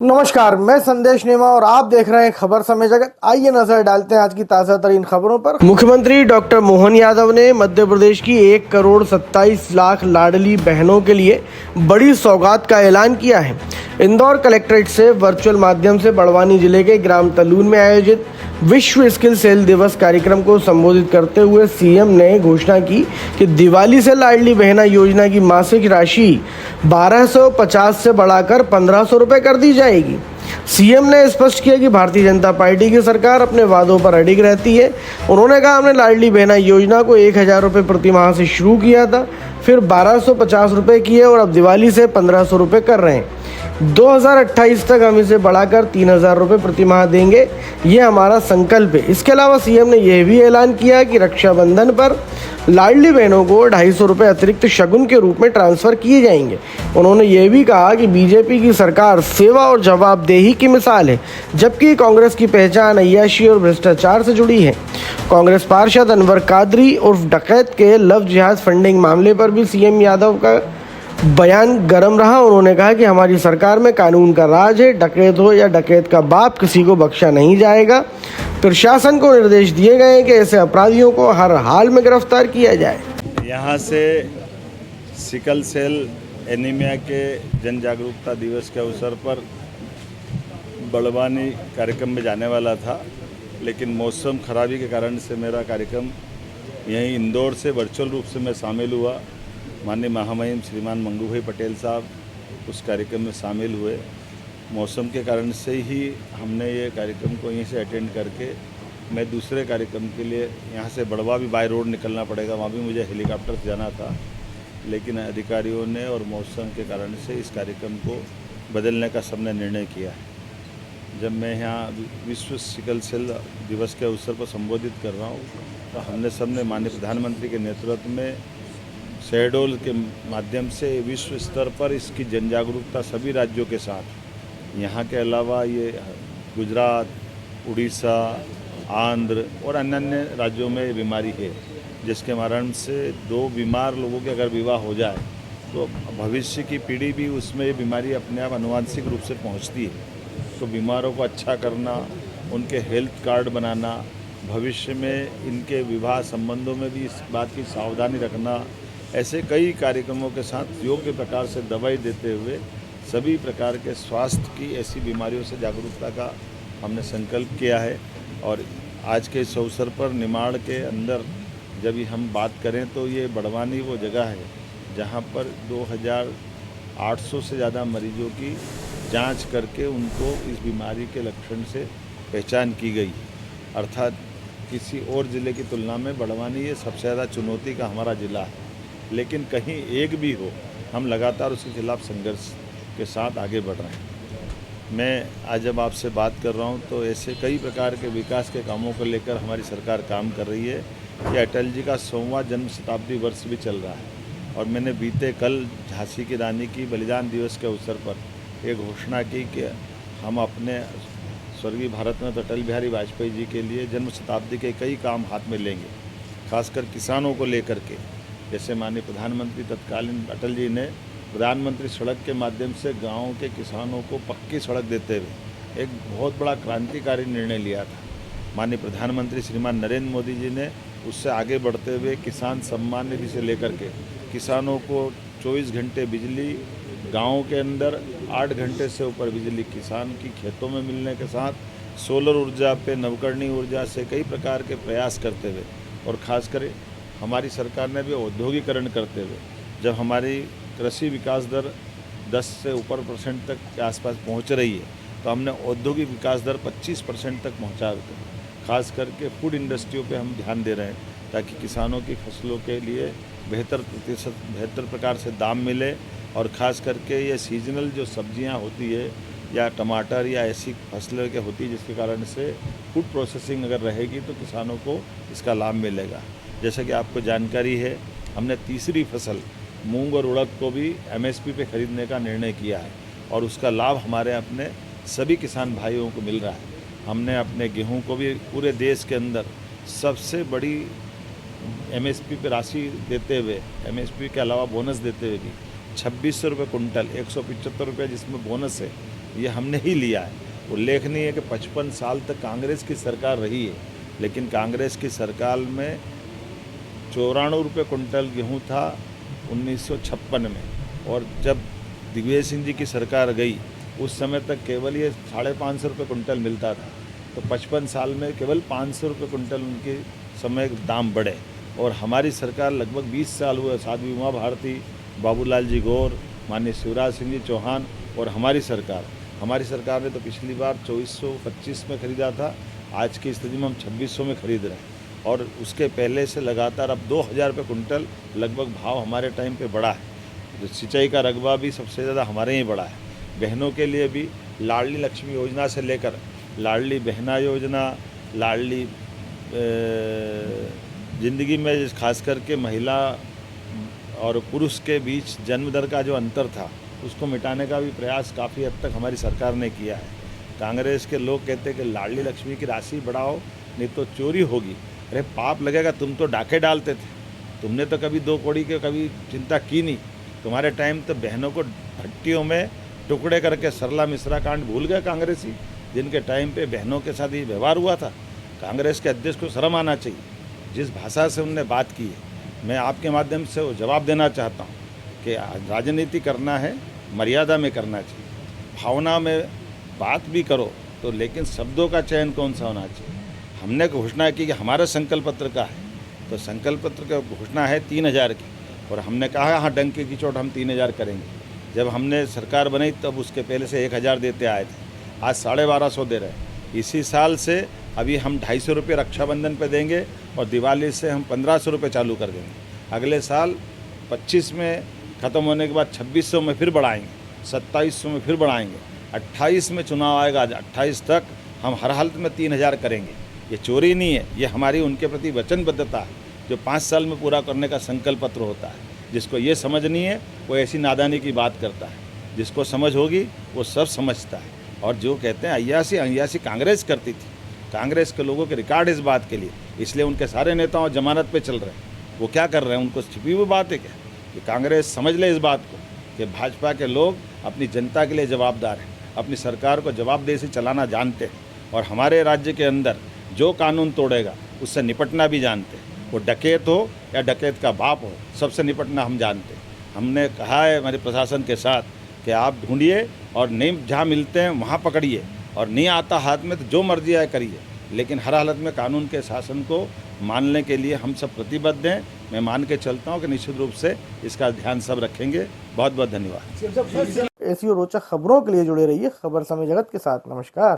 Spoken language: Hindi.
नमस्कार, मैं संदेश नेमा और आप देख रहे हैं खबर समय जगत। आइए नजर डालते हैं आज की ताजा तरीन खबरों पर। मुख्यमंत्री डॉक्टर मोहन यादव ने मध्य प्रदेश की 1 करोड़ 27 लाख लाडली बहनों के लिए बड़ी सौगात का ऐलान किया है। इंदौर कलेक्ट्रेट से वर्चुअल माध्यम से बड़वानी जिले के ग्राम तलून में आयोजित विश्व स्किल सेल दिवस कार्यक्रम को संबोधित करते हुए सीएम ने घोषणा की कि दिवाली से लाडली बहना योजना की मासिक राशि 1250 से बढ़ाकर 1500 रुपये कर दी जाएगी। सीएम ने स्पष्ट किया कि भारतीय जनता पार्टी की सरकार अपने वादों पर अडिग रहती है। उन्होंने कहा, हमने लाडली बहना योजना को 1000 रुपये प्रति माह से शुरू किया था, फिर 1250 रुपये किए और अब दिवाली से 1500 रुपये कर रहे हैं। 2028 तक हम इसे बढ़ाकर 3000 रुपये प्रति माह देंगे, ये हमारा संकल्प है। इसके अलावा सीएम ने यह भी ऐलान किया कि रक्षाबंधन पर लाडली बहनों को 250 रुपये अतिरिक्त शगुन के रूप में ट्रांसफर किए जाएंगे। उन्होंने ये भी कहा कि बीजेपी की सरकार सेवा और जवाबदेही की मिसाल है, जबकि कांग्रेस की पहचान अय्याशी और भ्रष्टाचार से जुड़ी है। कांग्रेस पार्षद अनवर कादरी उर्फ डकैत के लव जिहाद फंडिंग मामले पर भी सीएम यादव का बयान गर्म रहा। उन्होंने कहा कि हमारी सरकार में कानून का राज है, डकैत हो या डकैत का बाप, किसी को बख्शा नहीं जाएगा। प्रशासन को निर्देश दिए गए हैं कि ऐसे अपराधियों को हर हाल में गिरफ्तार किया जाए। यहाँ से सिकल सेल एनीमिया के जन जागरूकता दिवस के अवसर पर बड़वानी कार्यक्रम में जाने वाला था, लेकिन मौसम खराबी के कारण से मेरा कार्यक्रम यहीं इंदौर से वर्चुअल रूप से मैं शामिल हुआ। माननीय महामहिम श्रीमान मंगू भाई पटेल साहब उस कार्यक्रम में शामिल हुए। मौसम के कारण से ही हमने ये कार्यक्रम को यहीं से अटेंड करके मैं दूसरे कार्यक्रम के लिए यहाँ से बड़वा भी बाय रोड निकलना पड़ेगा, वहाँ भी मुझे हेलीकॉप्टर से जाना था, लेकिन अधिकारियों ने और मौसम के कारण से इस कार्यक्रम को बदलने का सबने निर्णय किया है। जब मैं यहाँ विश्व सिकल सेल दिवस के अवसर पर संबोधित कर रहा हूँ तो हमने सबने माननीय प्रधानमंत्री के नेतृत्व में शहडोल के माध्यम से विश्व स्तर पर इसकी जन जागरूकता सभी राज्यों के साथ, यहाँ के अलावा ये गुजरात, उड़ीसा, आंध्र और अन्य राज्यों में बीमारी है, जिसके कारण से 2 बीमार लोगों के अगर विवाह हो जाए तो भविष्य की पीढ़ी भी उसमें ये बीमारी अपने आप आनुवांशिक रूप से पहुंचती है। तो बीमारों को अच्छा करना, उनके हेल्थ कार्ड बनाना, भविष्य में इनके विवाह संबंधों में भी इस बात की सावधानी रखना, ऐसे कई कार्यक्रमों के साथ योग्य प्रकार से दवाई देते हुए सभी प्रकार के स्वास्थ्य की ऐसी बीमारियों से जागरूकता का हमने संकल्प किया है। और आज के इस अवसर पर निमाड़ के अंदर जब भी हम बात करें तो ये बड़वानी वो जगह है जहाँ पर 2800 से ज़्यादा मरीजों की जांच करके उनको इस बीमारी के लक्षण से पहचान की गई। अर्थात किसी और ज़िले की तुलना में बड़वानी ये सबसे ज़्यादा चुनौती का हमारा ज़िला है, लेकिन कहीं एक भी हो हम लगातार उसके खिलाफ संघर्ष के साथ आगे बढ़ रहे हैं। मैं आज जब आपसे बात कर रहा हूं तो ऐसे कई प्रकार के विकास के कामों को लेकर हमारी सरकार काम कर रही है। ये अटल जी का 100वां जन्म शताब्दी वर्ष भी चल रहा है और मैंने बीते कल झांसी की रानी की बलिदान दिवस के अवसर पर ये घोषणा की कि हम अपने स्वर्गीय भारत रत्न अटल बिहारी वाजपेयी जी के लिए जन्म शताब्दी के कई काम हाथ में लेंगे, खासकर किसानों को लेकर के। जैसे माननीय प्रधानमंत्री तत्कालीन अटल जी ने प्रधानमंत्री सड़क के माध्यम से गाँव के किसानों को पक्की सड़क देते हुए एक बहुत बड़ा क्रांतिकारी निर्णय लिया था। माननीय प्रधानमंत्री श्रीमान नरेंद्र मोदी जी ने उससे आगे बढ़ते हुए किसान सम्मान निधि से लेकर के किसानों को 24 घंटे बिजली, गाँव के अंदर 8 घंटे से ऊपर बिजली किसान की खेतों में मिलने के साथ सोलर ऊर्जा पे, नवकरणीय ऊर्जा से कई प्रकार के प्रयास करते हुए, और ख़ासकर हमारी सरकार ने भी औद्योगिकरण करते हुए जब हमारी कृषि विकास दर 10 से ऊपर % तक के आसपास पहुंच रही है तो हमने औद्योगिक विकास दर 25% तक पहुंचा है। खास करके फूड इंडस्ट्रियों पे हम ध्यान दे रहे हैं ताकि किसानों की फसलों के लिए बेहतर प्रकार से दाम मिले, और ख़ास करके ये सीजनल जो सब्जियां होती है या टमाटर या ऐसी फसलें के होती है जिसके कारण से फूड प्रोसेसिंग अगर रहेगी तो किसानों को इसका लाभ मिलेगा। जैसा कि आपको जानकारी है, हमने तीसरी फसल मूंग और उड़द को भी MSP पे खरीदने का निर्णय किया है और उसका लाभ हमारे अपने सभी किसान भाइयों को मिल रहा है। हमने अपने गेहूं को भी पूरे देश के अंदर सबसे बड़ी MSP पे राशि देते हुए, MSP के अलावा बोनस देते हुए भी 2600 रुपये कुंटल, 175 रुपये जिसमें बोनस है, ये हमने ही लिया है। उल्लेखनीय है कि 55 साल तक कांग्रेस की सरकार रही है, लेकिन कांग्रेस की सरकार में 94 रुपये कुंटल गेहूँ था 1956 में, और जब दिग्विजय सिंह जी की सरकार गई उस समय तक केवल ये 550 रुपये कुंटल मिलता था। तो 55 साल में केवल 500 रुपये कुंटल उनके समय दाम बढ़े, और हमारी सरकार लगभग 20 साल हुए। साध्वी उमा भारती, बाबूलाल जी गौर, माननीय शिवराज सिंह जी चौहान और हमारी सरकार ने तो पिछली बार 2425 में ख़रीदा था, आज की स्थिति में हम 2600 में ख़रीद रहे हैं, और उसके पहले से लगातार अब 2000 रुपये कुंटल लगभग भाव हमारे टाइम पे बढ़ा है। जो सिंचाई का रकबा भी सबसे ज़्यादा हमारे ही बढ़ा है। बहनों के लिए भी लाडली लक्ष्मी योजना से लेकर लाडली बहना योजना, लाडली ज़िंदगी में खास करके महिला और पुरुष के बीच जन्म दर का जो अंतर था उसको मिटाने का भी प्रयास काफ़ी हद तक हमारी सरकार ने किया है। कांग्रेस के लोग कहते हैं कि लाडली लक्ष्मी की राशि बढ़ाओ नहीं तो चोरी होगी। अरे पाप लगेगा, तुम तो डाके डालते थे, तुमने तो कभी 2 कौड़ी की कभी चिंता की नहीं। तुम्हारे टाइम तो बहनों को भट्टियों में टुकड़े करके सरला मिश्रा कांड भूल गए कांग्रेसी, जिनके टाइम पे बहनों के साथ ये व्यवहार हुआ था। कांग्रेस के अध्यक्ष को शर्म आना चाहिए, जिस भाषा से उनने बात की है। मैं आपके माध्यम से वो जवाब देना चाहता हूँ कि राजनीति करना है, मर्यादा में करना चाहिए। भावना में बात भी करो तो, लेकिन शब्दों का चयन कौन सा होना चाहिए। हमने घोषणा की कि हमारा संकल्प पत्र का है, तो संकल्प पत्र का घोषणा है 3000 की, और हमने कहा हाँ डंके की चोट हम 3000 करेंगे। जब हमने सरकार बनाई तब उसके पहले से 1000 देते आए थे, आज 1250 दे रहे हैं। इसी साल से अभी हम 250 रुपये रक्षाबंधन पे देंगे, और दिवाली से हम 1500 रुपये चालू कर देंगे। अगले साल 25 में ख़त्म होने के बाद 2600 में फिर बढ़ाएंगे, 2700 में फिर बढ़ाएंगे, 28 में चुनाव आएगा, 28 तक हम हर हालत में 3000 करेंगे। ये चोरी नहीं है, ये हमारी उनके प्रति वचनबद्धता है, जो 5 साल में पूरा करने का संकल्प पत्र होता है। जिसको ये समझ नहीं है वो ऐसी नादानी की बात करता है, जिसको समझ होगी वो सब समझता है। और जो कहते हैं अय्यासी कांग्रेस करती थी, कांग्रेस के लोगों के रिकॉर्ड इस बात के लिए, इसलिए उनके सारे नेताओं जमानत पे चल रहे हैं। वो क्या कर रहे हैं, उनको छिपी हुई बात है क्या कि कांग्रेस समझ ले इस बात को कि भाजपा के लोग अपनी जनता के लिए जवाबदार हैं, अपनी सरकार को जवाबदेही से चलाना जानते हैं, और हमारे राज्य के अंदर जो कानून तोड़ेगा उससे निपटना भी जानते हैं। वो डकैत हो या डकैत का बाप हो, सबसे निपटना हम जानते हैं। हमने कहा है हमारे प्रशासन के साथ कि आप ढूंढिए और नहीं जहाँ मिलते हैं वहाँ पकड़िए, और नहीं आता हाथ में तो जो मर्जी आए करिए, लेकिन हर हालत में कानून के शासन को मानने के लिए हम सब प्रतिबद्ध हैं। मैं मान के चलता हूँ कि निश्चित रूप से इसका ध्यान सब रखेंगे। बहुत बहुत धन्यवाद। ऐसी और रोचक खबरों के लिए जुड़े रहिए खबर समय जगत के साथ। नमस्कार।